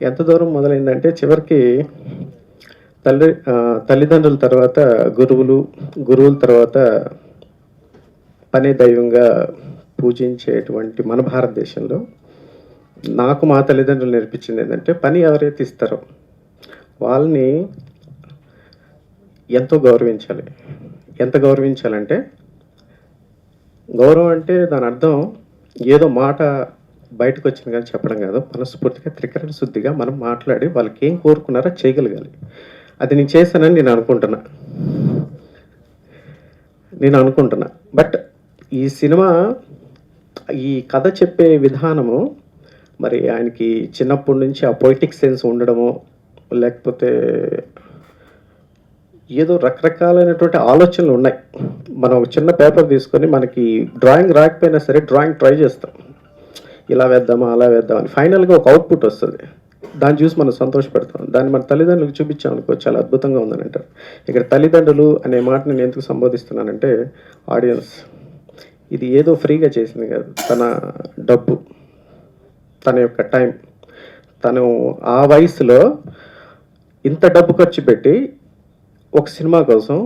ఎంత దూరం మొదలైందంటే, చివరికి తల్లిదండ్రుల తర్వాత గురువుల తర్వాత పనే దైవంగా పూజించేటువంటి మన భారతదేశంలో నాకు మా తల్లిదండ్రులు నేర్పించింది ఏంటంటే, పని ఎవరైతే ఇస్తారో వాళ్ళని ఎంతో గౌరవించాలి. ఎంత గౌరవించాలంటే, గౌరవం అంటే దాని అర్థం ఏదో మాట బయటకు వచ్చింది కానీ చెప్పడం కాదు, మనస్ఫూర్తిగా త్రికరణ శుద్ధిగా మనం మాట్లాడి వాళ్ళకి ఏం కోరుకున్నారో చేయగలగాలి. అది నేను చేశానని నేను అనుకుంటున్నా. బట్ ఈ సినిమా, ఈ కథ చెప్పే విధానము, మరి ఆయనకి చిన్నప్పటి నుంచి ఆ పొయిటిక్ సెన్స్ ఉండడమో, లేకపోతే ఏదో రకరకాలైనటువంటి ఆలోచనలు ఉన్నాయి. మనం ఒక చిన్న పేపర్ తీసుకొని, మనకి డ్రాయింగ్ రాకపోయినా సరే డ్రాయింగ్ ట్రై చేస్తాం, ఇలా వేద్దామా అలా వేద్దామని. ఫైనల్గా ఒక అవుట్పుట్ వస్తుంది, దాన్ని చూసి మనం సంతోషపడతాం. దాన్ని మన తల్లిదండ్రులకు చూపించామనుకో, చాలా అద్భుతంగా ఉందని అంటారు. ఇక్కడ తల్లిదండ్రులు అనే మాట నేను ఎందుకు సంబోధిస్తున్నానంటే, ఆడియన్స్ ఇది ఏదో ఫ్రీగా చేసింది కాదు. తన డబ్బు, తన యొక్క టైం, తను ఆ వయసులో ఇంత డబ్బు ఖర్చు పెట్టి ఒక సినిమా కోసం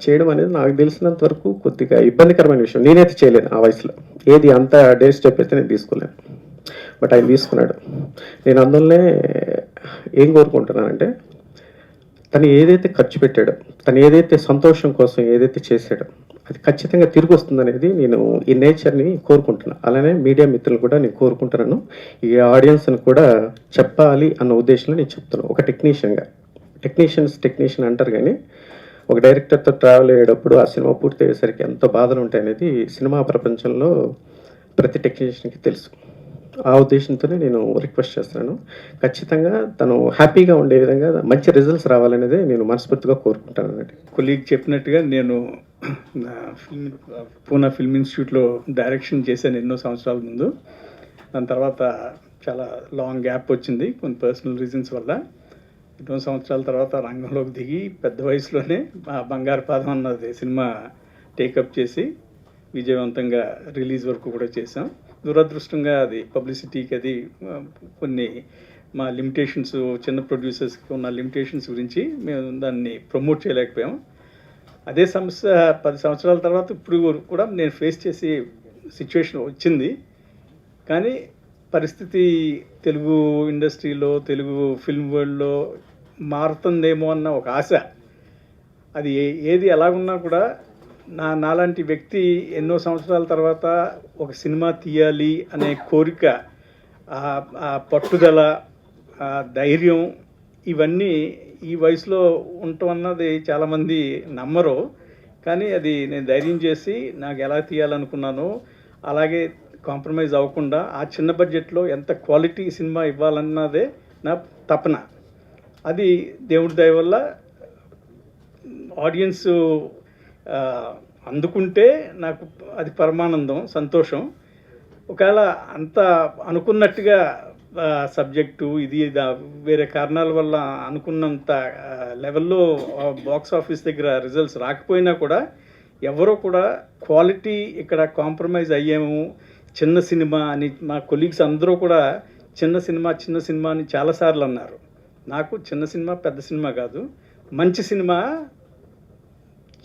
చేయడం అనేది నాకు తెలిసినంత వరకు కొద్దిగా ఇబ్బందికరమైన విషయం. నేనైతే చేయలేను ఆ వయసులో, ఏది అంత డే స్టెప్ అయితే నేను తీసుకోలేను. బట్ ఆయన తీసుకున్నాడు. నేను అందులోనే ఏం కోరుకుంటున్నానంటే, తను ఏదైతే ఖర్చు పెట్టాడో, తను ఏదైతే సంతోషం కోసం ఏదైతే చేశాడో, అది ఖచ్చితంగా తిరిగి వస్తుందనేది నేను ఈ నేచర్ని కోరుకుంటున్నాను. అలానే మీడియా మిత్రులు కూడా నేను కోరుకుంటున్నాను. ఈ ఆడియన్స్ని కూడా చెప్పాలి అన్న ఉద్దేశంలో నేను చెప్తున్నాను. ఒక టెక్నీషియన్ అంటారు, కానీ ఒక డైరెక్టర్తో ట్రావెల్ అయ్యేటప్పుడు ఆ సినిమా పూర్తి అయ్యేసరికి ఎంతో బాధలు ఉంటాయనేది సినిమా ప్రపంచంలో ప్రతి టెక్నీషియన్కి తెలుసు. ఆ ఉద్దేశంతోనే నేను రిక్వెస్ట్ చేస్తున్నాను. ఖచ్చితంగా తను హ్యాపీగా ఉండే విధంగా మంచి రిజల్ట్స్ రావాలనేది నేను మనస్ఫూర్తిగా కోరుకుంటాను అన్నట్టు. కొలీగ్ చెప్పినట్టుగా నేను పూనా ఫిల్మ్ ఇన్స్టిట్యూట్లో డైరెక్షన్ చేశాను ఎన్నో సంవత్సరాల ముందు. దాని తర్వాత చాలా లాంగ్ గ్యాప్ వచ్చింది కొన్ని పర్సనల్ రీజన్స్ వల్ల. ఎన్నో సంవత్సరాల తర్వాత రంగంలోకి దిగి పెద్ద వయసులోనే మా బంగారు పాదం అన్నది సినిమా టేకప్ చేసి విజయవంతంగా రిలీజ్ వరకు కూడా చేసాం. దురదృష్టంగా అది పబ్లిసిటీకి అది కొన్ని మా లిమిటేషన్స్, చిన్న ప్రొడ్యూసర్స్కి ఉన్న లిమిటేషన్స్ గురించి మేము దాన్ని ప్రమోట్ చేయలేకపోయాం. అదే సమస్య 10 సంవత్సరాల తర్వాత ఇప్పుడు కూడా నేను ఫేస్ చేసే సిచ్యువేషన్ వచ్చింది. కానీ పరిస్థితి తెలుగు ఇండస్ట్రీలో, తెలుగు ఫిల్మ్ వరల్డ్లో మారుతుందేమో అన్న ఒక ఆశ, అది ఏది ఎలాగున్నా కూడా నాలాంటి వ్యక్తి ఎన్నో సంవత్సరాల తర్వాత ఒక సినిమా తీయాలి అనే కోరిక, ఆ పట్టుదల, ఆ ధైర్యం, ఇవన్నీ ఈ వయసులో ఉండటం అన్నది చాలామంది నమ్మరు. కానీ అది నేను ధైర్యం చేసి నాకు ఎలా తీయాలనుకున్నానో అలాగే కాంప్రమైజ్ అవ్వకుండా ఆ చిన్న బడ్జెట్లో ఎంత క్వాలిటీ సినిమా ఇవ్వాలన్నదే నా తపన. అది దేవుడి దయ వల్ల ఆడియన్స్ అందుకుంటే నాకు అది పరమానందం, సంతోషం. ఒకవేళ అంత అనుకున్నట్టుగా సబ్జెక్టు ఇది వేరే కారణాల వల్ల అనుకున్నంత లెవెల్లో బాక్స్ ఆఫీస్ దగ్గర రిజల్ట్స్ రాకపోయినా కూడా ఎవరో కూడా క్వాలిటీ ఇక్కడ కాంప్రమైజ్ అయ్యాము, చిన్న సినిమా అని మా కొలీగ్స్ అందరూ కూడా చిన్న సినిమా అని చాలాసార్లు అన్నారు. నాకు చిన్న సినిమా పెద్ద సినిమా కాదు, మంచి సినిమా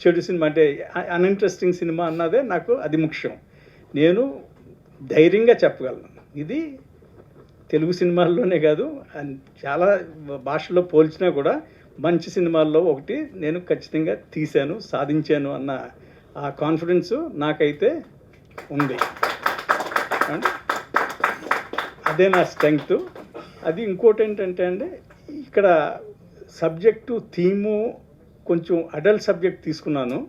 చెడు సినిమా అంటే అన్ఇంట్రెస్టింగ్ సినిమా అన్నదే నాకు అది ముఖ్యం. నేను ధైర్యంగా చెప్పగలను, ఇది తెలుగు సినిమాల్లోనే కాదు చాలా భాషల్లో పోల్చినా కూడా మంచి సినిమాల్లో ఒకటి నేను ఖచ్చితంగా తీశాను, సాధించాను అన్న ఆ కాన్ఫిడెన్స్ నాకైతే ఉంది. అదే నా స్ట్రెంగ్త్. అది ఇంకోటి ఏంటంటే అండి, ఇక్కడ సబ్జెక్టు థీము కొంచెం అడల్ట్ సబ్జెక్ట్ తీసుకున్నాను.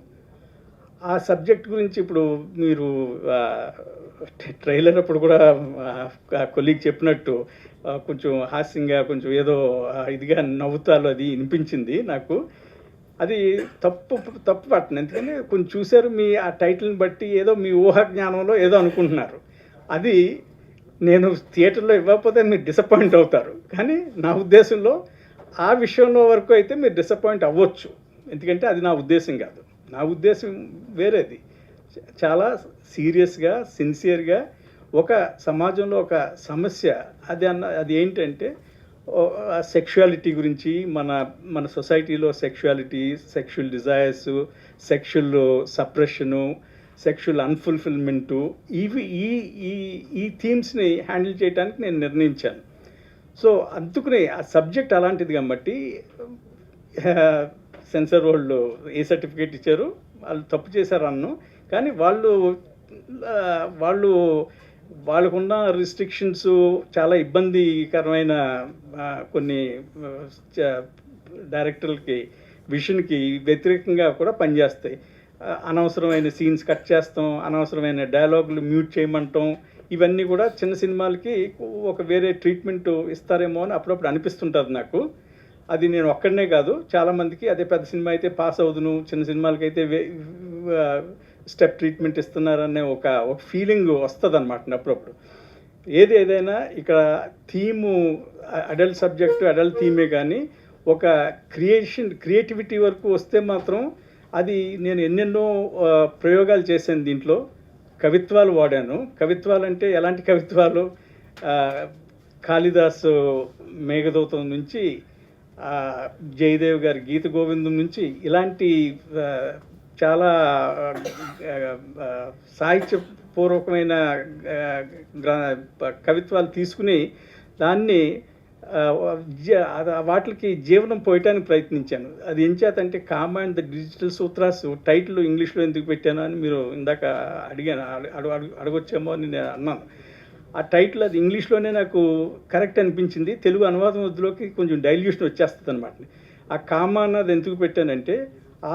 ఆ సబ్జెక్ట్ గురించి ఇప్పుడు మీరు ట్రైలర్ అప్పుడు కూడా కొలీగ్ చెప్పినట్టు కొంచెం హాస్యంగా కొంచెం ఏదో ఇదిగా నవ్వుతాలో అది వినిపించింది నాకు. అది తప్పు పట్టను, ఎందుకంటే కొంచెం చూశారు మీ ఆ టైటిల్ని బట్టి ఏదో మీ ఊహా జ్ఞానంలో ఏదో అనుకుంటున్నారు. అది నేను థియేటర్లో ఇవ్వకపోతే మీరు డిసప్పాయింట్ అవుతారు. కానీ నా ఉద్దేశంలో ఆ విషయంలో వరకు అయితే మీరు డిసప్పాయింట్ అవ్వచ్చు, ఎందుకంటే అది నా ఉద్దేశం కాదు. నా ఉద్దేశం వేరేది. చాలా సీరియస్గా సిన్సియర్గా ఒక సమాజంలో ఒక సమస్య అది ఏంటంటే సెక్షువాలిటీ గురించి, మన సొసైటీలో sexuality, sexual desires, sexual suppression, sexual unfulfilment, ఇవి ఈ థీమ్స్ని హ్యాండిల్ చేయడానికి నేను నిర్ణయించాను. సో అందుకనే ఆ సబ్జెక్ట్ అలాంటిది కాబట్టి సెన్సార్ వాళ్ళు ఏ సర్టిఫికేట్ ఇచ్చారు, వాళ్ళు తప్పు చేశారు అన్ను. కానీ వాళ్ళకున్న రిస్ట్రిక్షన్స్ చాలా ఇబ్బందికరమైన కొన్ని డైరెక్టర్లకి విషన్కి వ్యతిరేకంగా కూడా పనిచేస్తాయి. అనవసరమైన సీన్స్ కట్ చేస్తాం, అనవసరమైన డైలాగులు మ్యూట్ చేయమంటాం, ఇవన్నీ కూడా చిన్న సినిమాలకి ఒక వేరే ట్రీట్మెంట్ ఇస్తారేమో అని అప్పుడప్పుడు అనిపిస్తుంటుంది నాకు. అది నేను ఒక్కడనే కాదు, చాలామందికి అదే పెద్ద సినిమా అయితే పాస్ అవుదును, చిన్న సినిమాలకైతే స్టెప్ ట్రీట్మెంట్ ఇస్తున్నారనే ఒక ఫీలింగ్ వస్తుంది అనమాట అప్పుడప్పుడు. ఏదైనా ఇక్కడ థీము అడల్ట్ సబ్జెక్టు, అడల్ట్ థీమే, కానీ ఒక క్రియేటివిటీ వరకు వస్తే మాత్రం అది నేను ఎన్నెన్నో ప్రయోగాలు చేశాను. దీంట్లో కవిత్వాలు వాడాను. కవిత్వాలు అంటే ఎలాంటి కవిత్వాలు? కాళిదాసు మేఘదూతం నుంచి, జయదేవ్ గారి గీత గోవిందం నుంచి ఇలాంటి చాలా సాహిత్యపూర్వకమైన కవిత్వాలు తీసుకుని దాన్ని వాటికి జీవనం పోయటానికి ప్రయత్నించాను. అది ఏం చేతంటే Kama and the digital Sutras title ఇంగ్లీష్లో ఎందుకు పెట్టాను అని మీరు ఇందాక అడగొచ్చేమో అని నేను అన్నాను. ఆ టైటిల్ అది ఇంగ్లీష్లోనే నాకు కరెక్ట్ అనిపించింది, తెలుగు అనువాదం వద్దులోకి కొంచెం డైల్యూషన్ వచ్చేస్తుంది అనమాట. ఆ కామ అన్నది ఎందుకు పెట్టానంటే,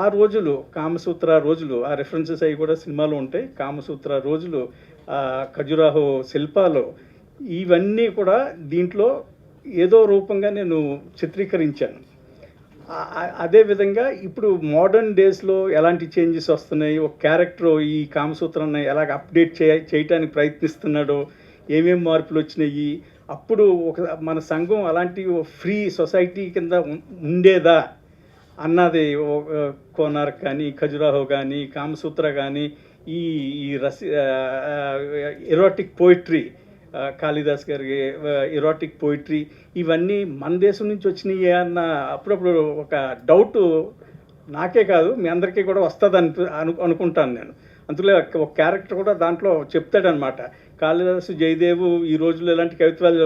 ఆ రోజులు కామసూత్ర రోజులు, ఆ రెఫరెన్సెస్ అవి కూడా సినిమాలో ఉంటాయి. కామసూత్ర రోజులు, ఖజురాహో శిల్పాలు, ఇవన్నీ కూడా దీంట్లో ఏదో రూపంగా నేను చిత్రీకరించాను. అదేవిధంగా ఇప్పుడు మోడర్న్ డేస్లో ఎలాంటి చేంజెస్ వస్తున్నాయి, ఒక క్యారెక్టర్ ఈ కామసూత్రాన్ని ఎలాగ అప్డేట్ చేయటానికి ప్రయత్నిస్తున్నాడో, ఏమేమి మార్పులు వచ్చినాయి, అప్పుడు మన సంఘం అలాంటి ఫ్రీ సొసైటీ కింద ఉండేదా అన్నది, కోనార్క్ కానీ, ఖజురాహో కానీ, కామసూత్ర కానీ, ఈ ఎరోటిక్ పోయిట్రీ, కాళిదాస్ గారి ఎరోటిక్ పోయిట్రీ, ఇవన్నీ మన దేశం నుంచి వచ్చినాయి అన్న అప్పుడప్పుడు ఒక డౌట్ నాకే కాదు మీ అందరికీ కూడా వస్తుంది అనుకుంటాను నేను. అందులో ఒక క్యారెక్టర్ కూడా దాంట్లో చెప్తాడనమాట, కాళిదాసు జయదేవు ఈ రోజుల్లో ఇలాంటి కవిత్వాలు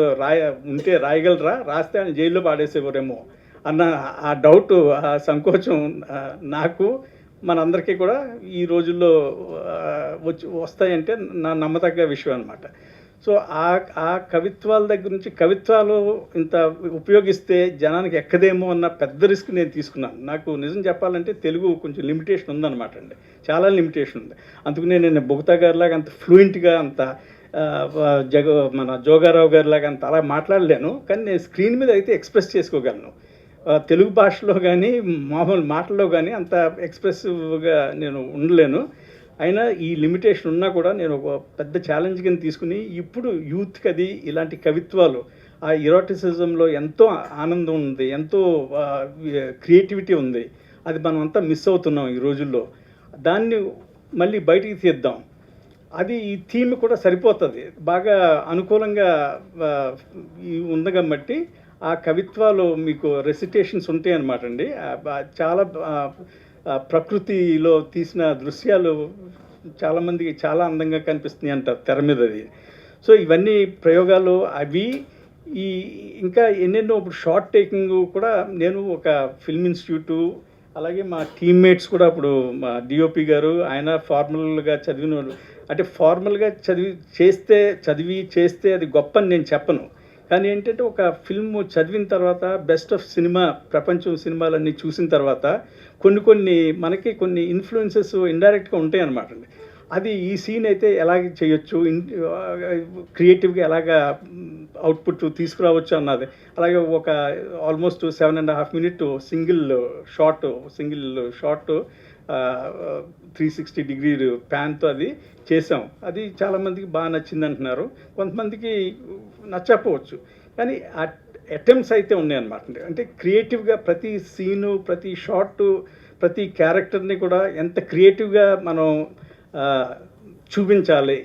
ఉంటే రాయగలరా, రాస్తే ఆయన జైల్లో పాడేసేవారేమో అన్న ఆ డౌట్, ఆ సంకోచం నాకు మనందరికీ కూడా ఈ రోజుల్లో వస్తాయంటే నా నమ్మతగ్గ విషయం అనమాట. సో ఆ కవిత్వాల దగ్గర నుంచి, కవిత్వాలు ఇంత ఉపయోగిస్తే జనానికి ఎక్కదేమో అన్న పెద్ద రిస్క్ నేను తీసుకున్నాను. నాకు నిజం చెప్పాలంటే తెలుగు కొంచెం లిమిటేషన్ ఉందన్నమాట అండి, చాలా లిమిటేషన్ ఉంది. అందుకనే నేను బొగుతా గారిలాగా అంత ఫ్లూయెంట్గా, అంత మన జోగారావు గారిలాగా అంత అలా మాట్లాడలేను, కానీ నేను స్క్రీన్ మీద అయితే ఎక్స్ప్రెస్ చేసుకోగలను. తెలుగు భాషలో కానీ మామూలు మాటల్లో కానీ అంత ఎక్స్ప్రెసివ్గా నేను ఉండలేను. అయినా ఈ లిమిటేషన్ ఉన్నా కూడా నేను ఒక పెద్ద ఛాలెంజ్ కింద తీసుకుని ఇప్పుడు యూత్కి అది ఇలాంటి కవిత్వాలు ఆ ఇరోటిసిజంలో ఎంతో ఆనందం ఉంది, ఎంతో క్రియేటివిటీ ఉంది. అది మనం అంతా మిస్ అవుతున్నాం ఈ రోజుల్లో. దాన్ని మళ్ళీ బయటికి తీద్దాం. అది ఈ థీమ్ కూడా సరిపోతుంది, బాగా అనుకూలంగా ఉంది కాబట్టి ఆ కవిత్వాలు మీకు రెసిటేషన్స్ ఉంటాయి అన్నమాట అండి. చాలా ప్రకృతిలో తీసిన దృశ్యాలు చాలామందికి చాలా అందంగా కనిపిస్తున్నాయి అంటారు తెర మీద అది. సో ఇవన్నీ ప్రయోగాలు అవి ఈ ఇంకా ఎన్నెన్నో ఇప్పుడు షార్ట్ టేకింగ్ కూడా నేను ఒక ఫిల్మ్ ఇన్స్టిట్యూటు అలాగే మా టీమ్మేట్స్ కూడా ఇప్పుడు మా డిఓపి గారు ఆయన ఫార్మల్గా చదివిన వాళ్ళు, అంటే ఫార్మల్గా చదివి చేస్తే అది గొప్ప అని నేను చెప్పను. కానీ ఏంటంటే ఒక ఫిల్మ్ చదివిన తర్వాత బెస్ట్ ఆఫ్ సినిమా ప్రపంచం సినిమాలన్నీ చూసిన తర్వాత కొన్ని మనకి కొన్ని ఇన్ఫ్లుయెన్సెస్ ఇండైరెక్ట్గా ఉంటాయి అన్నమాట అండి. అది ఈ సీన్ అయితే ఎలాగ చేయొచ్చు, క్రియేటివ్గా ఎలాగ అవుట్పుట్ తీసుకురావచ్చు అన్నది. అలాగే ఒక almost 7.5 minute single shot 360 degree ప్యాన్తో అది చేసాం. అది చాలామందికి బాగా నచ్చింది అంటున్నారు, కొంతమందికి నచ్చకపోవచ్చు. కానీ అటెంప్ట్స్ అయితే ఉన్నాయన్నమాట. అంటే క్రియేటివ్గా ప్రతి సీను, ప్రతి షాట్, ప్రతి క్యారెక్టర్ని కూడా ఎంత క్రియేటివ్గా మనం చూపించాలి.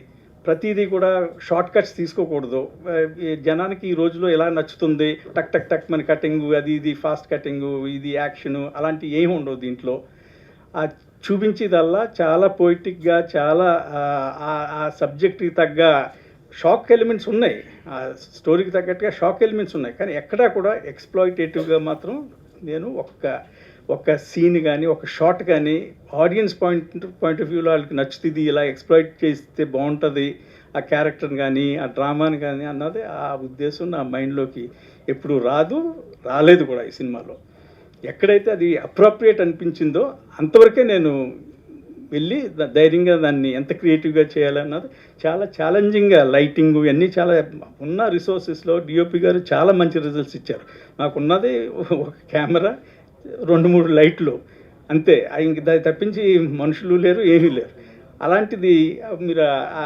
ప్రతిదీ కూడా షార్ట్ కట్స్ తీసుకోకూడదు. జనానికి ఈ రోజులో ఎలా నచ్చుతుంది, టక్ టక్ టక్ మన కటింగు, అది ఇది ఫాస్ట్ కటింగు, ఇది యాక్షను, అలాంటి ఏమి ఉండవు దీంట్లో. చూపించేదల్లా చాలా పోయిటిక్గా, చాలా ఆ సబ్జెక్ట్కి తగ్గ షాక్ ఎలిమెంట్స్ ఉన్నాయి, ఆ స్టోరీకి తగ్గట్టుగా షాక్ ఎలిమెంట్స్ ఉన్నాయి. కానీ ఎక్కడా కూడా ఎక్స్ప్లాయిటేటివ్గా మాత్రం నేను ఒక సీన్ కానీ ఒక షాట్ కానీ ఆడియన్స్ పాయింట్ ఆఫ్ వ్యూలో వాళ్ళకి నచ్చుతుంది, ఇలా ఎక్స్ప్లాయిట్ చేస్తే బాగుంటుంది ఆ క్యారెక్టర్ని కానీ ఆ డ్రామాని కానీ అన్నది ఆ ఉద్దేశం నా మైండ్లోకి ఎప్పుడు రాలేదు కూడా. ఈ సినిమాలో ఎక్కడైతే అది అప్రోప్రియేట్ అనిపించిందో అంతవరకే నేను వెళ్ళి ధైర్యంగా దాన్ని ఎంత క్రియేటివ్గా చేయాలన్నది చాలా ఛాలెంజింగ్గా, లైటింగ్ ఇవన్నీ చాలా ఉన్న రిసోర్సెస్లో డిఓపి గారు చాలా మంచి రిజల్ట్స్ ఇచ్చారు. నాకున్నది ఒక కెమెరా, 2-3 లైట్లు అంతే. ఇంక దాన్ని తప్పించి మనుషులు లేరు, ఏమీ లేరు. అలాంటిది మీరు ఆ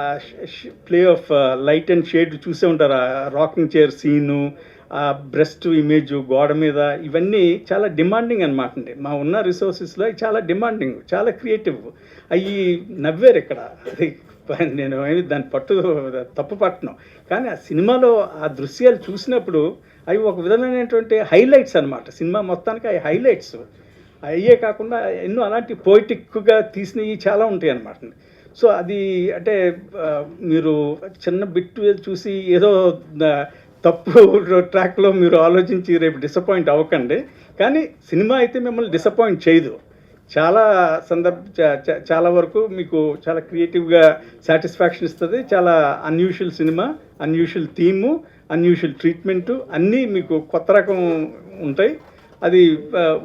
play of light and shade చూసే ఉంటారు. ఆ రాకింగ్ చైర్ సీను, ఆ బ్రెస్ట్ ఇమేజ్ గోడ మీద, ఇవన్నీ చాలా డిమాండింగ్ అనమాట అండి. మా ఉన్న రిసోర్సెస్లో చాలా డిమాండింగ్, చాలా క్రియేటివ్. అవి నవ్వారు ఇక్కడ. అది నేను దాన్ని తప్పు పట్టను. కానీ ఆ సినిమాలో ఆ దృశ్యాలు చూసినప్పుడు అవి ఒక విధమైనటువంటి హైలైట్స్ అనమాట. సినిమా మొత్తానికి అవి హైలైట్స్ అయ్యే కాకుండా ఎన్నో అలాంటి పోయిటిక్గా తీసినవి చాలా ఉంటాయి అన్నమాట. సో అది అంటే మీరు చిన్న బిట్ చూసి ఏదో తప్పు ట్రాక్లో మీరు ఆలోచించి రేపు డిసప్పాయింట్ అవ్వకండి. కానీ సినిమా అయితే మిమ్మల్ని డిసప్పాయింట్ చేయదు. చాలా వరకు మీకు చాలా క్రియేటివ్గా సాటిస్ఫాక్షన్ ఇస్తుంది. చాలా unusual cinema, unusual theme, unusual treatment అన్నీ మీకు కొత్త రకం ఉంటాయి. అది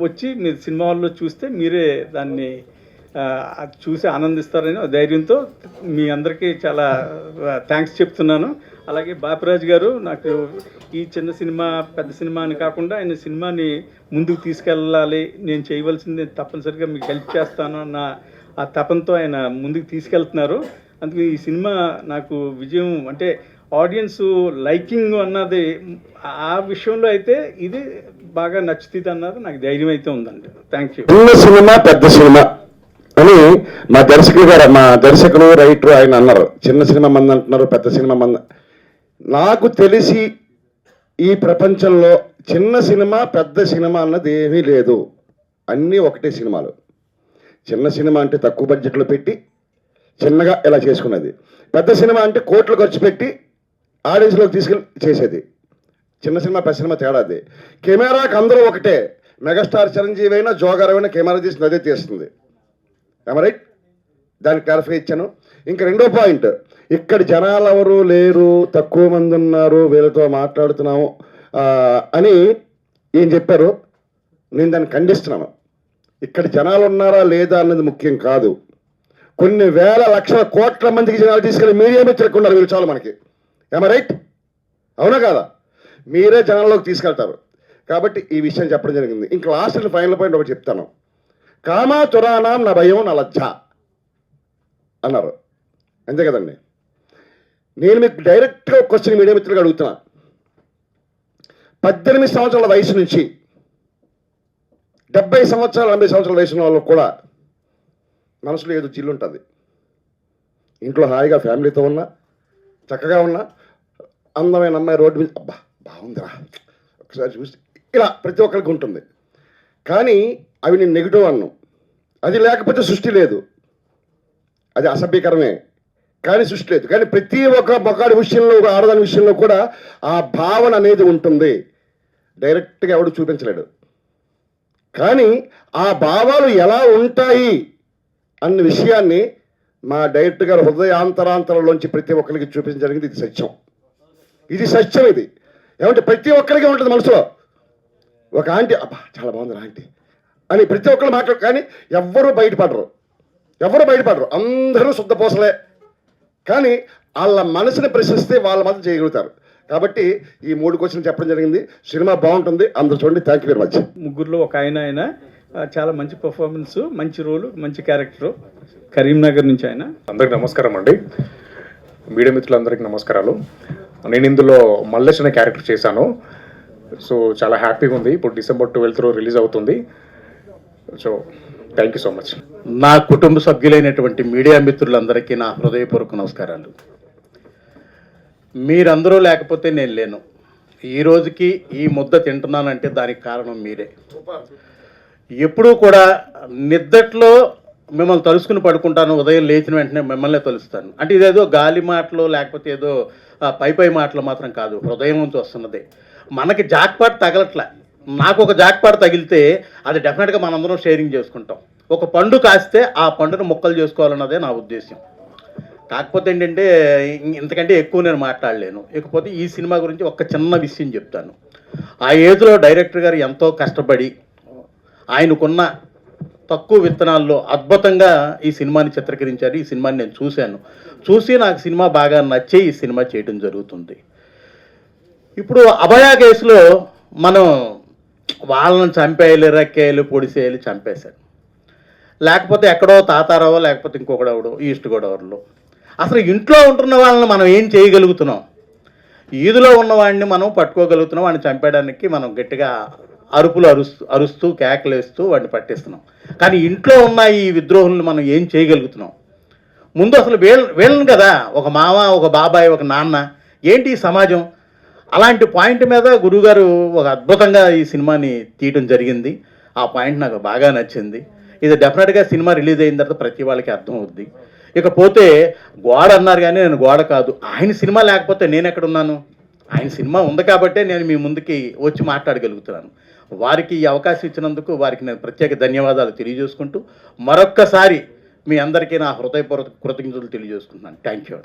వచ్చి మీరు సినిమా హాల్లో చూస్తే మీరే దాన్ని చూసి ఆనందిస్తారని ధైర్యంతో మీ అందరికీ చాలా థ్యాంక్స్ చెప్తున్నాను. అలాగే బాపిరాజు గారు నాకు ఈ చిన్న సినిమా పెద్ద సినిమా అని కాకుండా ఆయన సినిమాని ముందుకు తీసుకెళ్ళాలి, నేను చేయవలసింది తప్పనిసరిగా మీకు హెల్ప్ చేస్తాను అన్న ఆ తపంతో ఆయన ముందుకు తీసుకెళ్తున్నారు. అందుకే ఈ సినిమా నాకు విజయం అంటే ఆడియన్స్ లైకింగ్ అన్నది ఆ విషయంలో అయితే ఇది బాగా నచ్చుతుంది అన్నది నాకు ధైర్యం అయితే ఉందండి. Thank you. చిన్న సినిమా పెద్ద సినిమా అని మా దర్శకుడు రైటర్ ఆయన అన్నారు. చిన్న సినిమా మంది అంటున్నారు, పెద్ద సినిమా మంది. నాకు తెలిసి ఈ ప్రపంచంలో చిన్న సినిమా పెద్ద సినిమా అన్నది ఏమీ లేదు, అన్నీ ఒకటే సినిమాలు. చిన్న సినిమా అంటే తక్కువ బడ్జెట్లో పెట్టి చిన్నగా ఇలా చేసుకున్నది. పెద్ద సినిమా అంటే కోట్లు ఖర్చు పెట్టి ఆడియన్స్లోకి తీసుకెళ్ళి చేసేది. చిన్న సినిమా పెద్ద సినిమా తేడాది. కెమెరాకి అందరూ ఒకటే. మెగాస్టార్ చిరంజీవి అయినా జోగార్ అయినా కెమెరా తీసిన అదే తీస్తుంది. రైట్, దానికి క్లారిఫై ఇచ్చాను. ఇంకా రెండో పాయింట్, ఇక్కడ జనాలు ఎవరు లేరు, తక్కువ మంది ఉన్నారు, వీళ్ళతో మాట్లాడుతున్నాము అని ఏం చెప్పారు, నేను దాన్ని ఖండిస్తున్నాను. ఇక్కడ జనాలు ఉన్నారా లేదా అన్నది ముఖ్యం కాదు. కొన్ని వేల లక్షల కోట్ల మందికి జనాలు తీసుకెళ్ళి మీడియా మిత్రులకు ఉన్నారు వీళ్ళు చాలు మనకి. రైట్, అవునా కాదా? మీరే జనాల్లోకి తీసుకెళ్తారు. కాబట్టి ఈ విషయం చెప్పడం జరిగింది. ఇంకా లాస్ట్ అండ్ ఫైనల్ పాయింట్ ఒకటి చెప్తాను. కామా తురానాం నా భయం నా లజ్జ. అన్నారు, అంతే కదండి. నేను మీకు డైరెక్ట్గా ఒక క్వశ్చన్ మీడియా మిత్రులుగా అడుగుతున్నా. 18 సంవత్సరాల వయసు నుంచి 70 సంవత్సరాలు 80 సంవత్సరాల వయసు వాళ్ళు కూడా మనసులో ఏదో చిల్లు ఉంటుంది. ఇంట్లో హాయిగా ఫ్యామిలీతో ఉన్నా, చక్కగా ఉన్నా, అందమైన అమ్మాయి రోడ్డు మీద అబ్బా బాగుందిరా ఒకసారి చూసి ఇలా ప్రతి ఒక్కరికి ఉంటుంది. కానీ అవి నేను నెగిటివ్ అన్నాను. అది లేకపోతే సృష్టి లేదు, అది అసభ్యకరమే, కానీ సృష్టి లేదు. కానీ ప్రతి ఒక్క మొగాడి విషయంలో, ఒక ఆడదాని విషయంలో కూడా ఆ భావన అనేది ఉంటుంది. డైరెక్ట్గా ఎవడు చూపించలేడు. కానీ ఆ భావాలు ఎలా ఉంటాయి అన్న విషయాన్ని మా డైరెక్టర్ గారు హృదయాంతరాంతరంలోంచి ప్రతి ఒక్కరికి చూపించడం జరిగింది. ఇది సత్యం, ఇది సత్యం. ఇది ఏమంటే ప్రతి ఒక్కరికి ఉంటుంది మనసులో. ఒక ఆంటీ అబ్బా చాలా బాగుంది ఆంటీ అని ప్రతి ఒక్కరు మాట్లాడు, కానీ ఎవ్వరూ బయటపడరు, అందరూ శుద్ధపోసలే. కానీ వాళ్ళ మనసుని ప్రశ్నిస్తే వాళ్ళ మాత్రం చేయగలుగుతారు. కాబట్టి ఈ 3 క్వశ్చన్లు చెప్పడం జరిగింది. సినిమా బాగుంటుంది, అందరూ చూడండి. Thank you very much. ముగ్గురులో ఒక ఆయన చాలా మంచి పర్ఫార్మెన్స్, మంచి రోలు, మంచి క్యారెక్టరు. కరీంనగర్ నుంచి ఆయన. అందరికి నమస్కారం అండి, మీడియా మిత్రులందరికీ నమస్కారాలు. నేను ఇందులో మల్లేష్ అనే క్యారెక్టర్ చేశాను. సో చాలా హ్యాపీగా ఉంది. ఇప్పుడు December 12th రిలీజ్ అవుతుంది. So thank you so much. నా కుటుంబ సభ్యులైనటువంటి మీడియా మిత్రులందరికీ నా హృదయపూర్వక నమస్కారాలు. మీరందరూ లేకపోతే నేను లేను. ఈ రోజుకి ఈ ముద్ద తింటున్నానంటే దానికి కారణం మీరే. ఎప్పుడూ కూడా నిద్దట్లో మిమ్మల్ని తలుసుకుని పడుకుంటాను, ఉదయం లేచిన వెంటనే మిమ్మల్నే తలుస్తాను. అంటే ఇదేదో గాలి మాటలు లేకపోతే ఏదో పై మాటలు మాత్రం కాదు, హృదయం నుంచి వస్తున్నదే. మనకి జాక్పాట్ తగలట్లే. నాకు ఒక జాక్పాట్ తగిలితే అది డెఫినెట్గా మనందరం షేరింగ్ చేసుకుంటాం. ఒక పండు కాస్తే ఆ పండును ముక్కలు చేసుకోవాలన్నదే నా ఉద్దేశం. కాకపోతే ఏంటంటే ఇంతకంటే ఎక్కువ నేను మాట్లాడలేను. ఇకపోతే ఈ సినిమా గురించి ఒక చిన్న విషయం చెప్తాను. ఆ ఏజ్లో డైరెక్టర్ గారు ఎంతో కష్టపడి ఆయనకున్న తక్కువ విత్తనాల్లో అద్భుతంగా ఈ సినిమాని చిత్రీకరించారు. ఈ సినిమాని నేను చూసి నాకు సినిమా బాగా నచ్చే ఈ సినిమా చేయడం జరుగుతుంది. ఇప్పుడు అభయ కేసులో మనం వాళ్ళని చంపేయాలి, రెక్కేయాలి, పొడిసేయాలి, చంపేశారు. లేకపోతే ఎక్కడో తాతారావో లేకపోతే ఇంకొకడెవడో ఈస్ట్ గోదావరిలో. అసలు ఇంట్లో ఉంటున్న వాళ్ళని మనం ఏం చేయగలుగుతున్నాం? ఈదులో ఉన్నవాడిని మనం పట్టుకోగలుగుతున్నాం, వాడిని చంపేయడానికి మనం గట్టిగా అరుపులు అరుస్తూ కేకలేస్తూ వాడిని పట్టిస్తున్నాం. కానీ ఇంట్లో ఉన్న ఈ విద్రోహులను మనం ఏం చేయగలుగుతున్నాం? ముందు అసలు వీళ్ళని కదా, ఒక మామ, ఒక బాబాయ్, ఒక నాన్న, ఏంటి ఈ సమాజం? అలాంటి పాయింట్ మీద గురువుగారు ఒక అద్భుతంగా ఈ సినిమాని తీయడం జరిగింది. ఆ పాయింట్ నాకు బాగా నచ్చింది. ఇది డెఫినెట్గా సినిమా రిలీజ్ అయిన తర్వాత ప్రతి వాళ్ళకి అర్థం అవుద్ది. ఇకపోతే గోడ అన్నారు, కానీ నేను గోడ కాదు. ఆయన సినిమా లేకపోతే నేను ఎక్కడున్నాను? ఆయన సినిమా ఉంది కాబట్టే నేను మీ ముందుకి వచ్చి మాట్లాడగలుగుతున్నాను. వారికి ఈ అవకాశం ఇచ్చినందుకు వారికి నేను ప్రత్యేక ధన్యవాదాలు తెలియజేసుకుంటూ మరొక్కసారి మీ అందరికీ నా హృదయపూర్వక కృతజ్ఞతలు తెలియజేసుకుంటున్నాను. Thank you.